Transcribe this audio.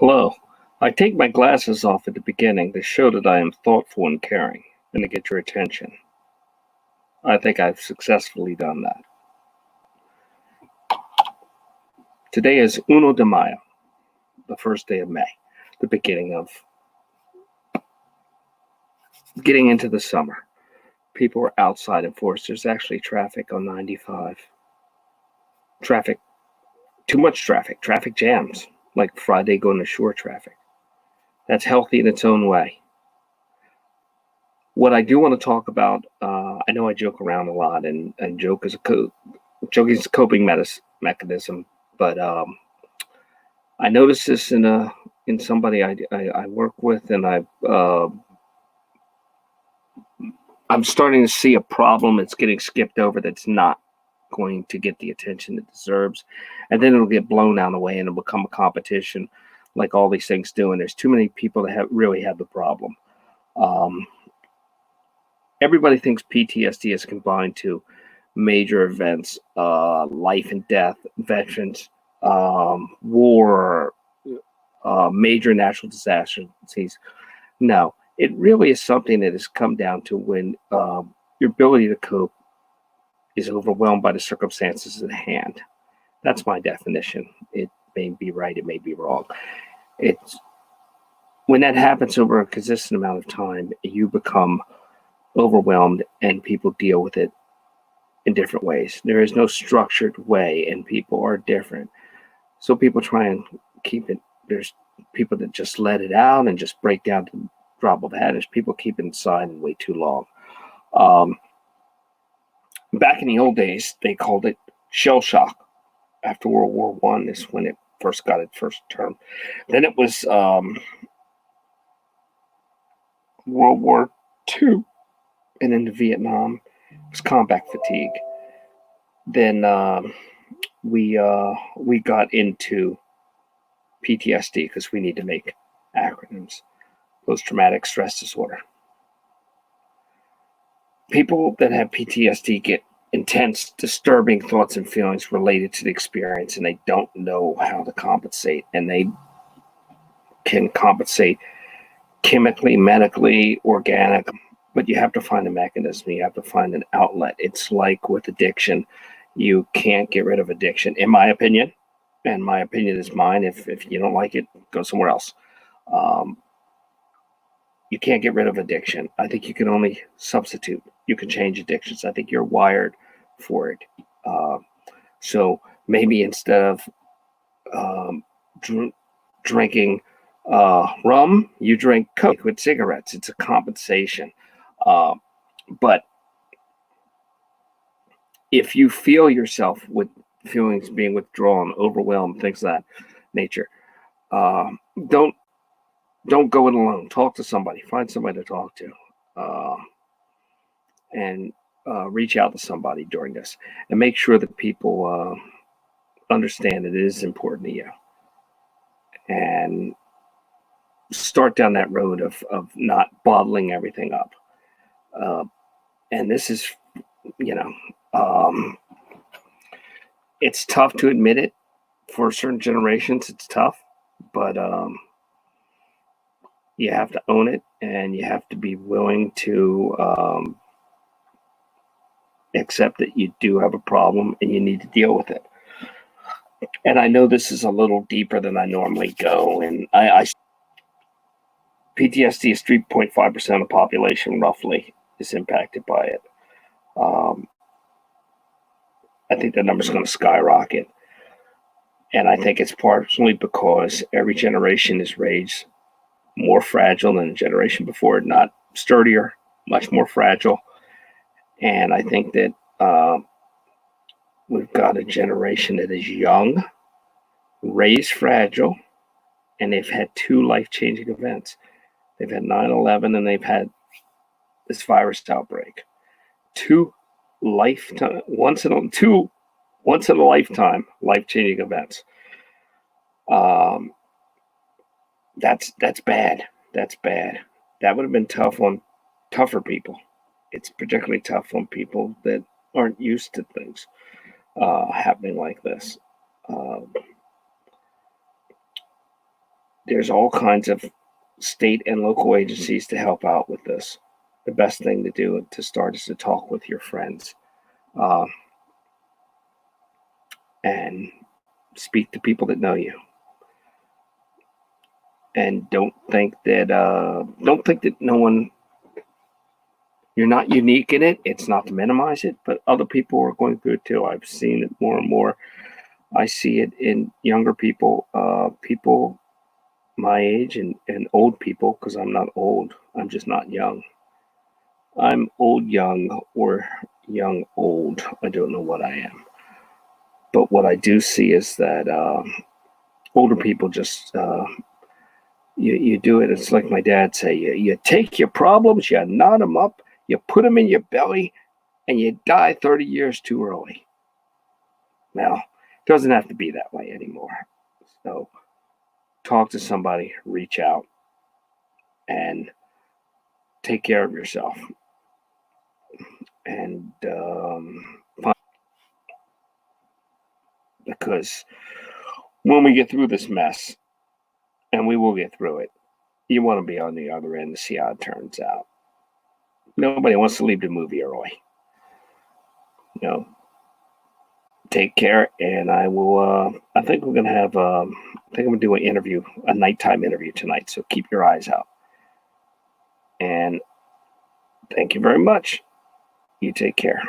Hello. I take my glasses off at the beginning to show that I am thoughtful and caring, and to get your attention. I think I've successfully done that. Today is Uno de Mayo, the first day of May, the beginning of getting into the summer. People are outside in force. There's actually traffic on 95. Too much traffic jams, like Friday going to shore traffic. That's healthy in its own way. What I do want to talk about, I know I joke around a lot, and joking is a coping mechanism. But I noticed this in somebody I work with, and I'm starting to see a problem that's getting skipped over that's not going to get the attention it deserves, and then it'll get blown out of the way and it'll become a competition, like all these things do. And there's too many people that really have the problem. Everybody thinks PTSD is combined to major events, life and death, veterans, war, major natural disasters. No, it really is something that has come down to when your ability to cope is overwhelmed by the circumstances at hand. That's my definition. It may be right, it may be wrong. It's when that happens over a consistent amount of time, you become overwhelmed, and people deal with it in different ways. There is no structured way, and people are different. So people try and keep it. There's people that just let it out and just break down to the drop of a hat. There's people keep it inside and way too long. Back in the old days, they called it shell shock. After World War I is when it first got its first term. Then it was World War II, and into Vietnam, it was combat fatigue. Then we got into PTSD because we need to make acronyms. Post-traumatic stress disorder. People that have PTSD get intense, disturbing thoughts and feelings related to the experience, and they don't know how to compensate. And they can compensate chemically, medically, organic, but you have to find a mechanism. You have to find an outlet. It's like with addiction. You can't get rid of addiction, in my opinion. And my opinion is mine. If you don't like it, go somewhere else. You can't get rid of addiction. I think you can only substitute. You can change addictions. I think you're wired for it. So maybe instead of drinking rum, you drink Coke with cigarettes. It's a compensation. But if you feel yourself with feelings being withdrawn, overwhelmed, things of that nature, don't go it alone. Talk to somebody. Find somebody to talk to, and reach out to somebody during this, and make sure that people understand that it is important to you, and start down that road of not bottling everything up. And this is, it's tough to admit it. For certain generations, it's tough, but you have to own it, and you have to be willing to accept that you do have a problem and you need to deal with it. And I know this is a little deeper than I normally go, and PTSD is 3.5% of the population roughly is impacted by it. I think the number's going to skyrocket. And I think it's partially because every generation is raised more fragile than the generation before it, not sturdier, much more fragile. And I think that we've got a generation that is young, raised fragile, and they've had two life-changing events. They've had 9/11 and they've had this virus outbreak. Two once in a lifetime life-changing events. That's bad. That's bad. That would have been tough on tougher people. It's particularly tough on people that aren't used to things happening like this. there's all kinds of state and local agencies to help out with this. The best thing to do to start is to talk with your friends and speak to people that know you. And don't think that no one, you're not unique in it. It's not to minimize it, but other people are going through it too. I've seen it more and more. I see it in younger people, people my age, and old people, because I'm not old. I'm just not young. I'm old young or young old. I don't know what I am. But what I do see is that older people just you do it. It's like my dad say, you take your problems, you knot them up, you put them in your belly, and you die 30 years too early. Now, it doesn't have to be that way anymore. So talk to somebody, reach out, and take care of yourself. And because when we get through this mess, and we will get through it, you want to be on the other end to see how it turns out. Nobody wants to leave the movie early. Take care, and I will. I think we're gonna have. I think I'm gonna do an interview, a nighttime interview tonight. So keep your eyes out. And thank you very much. You take care.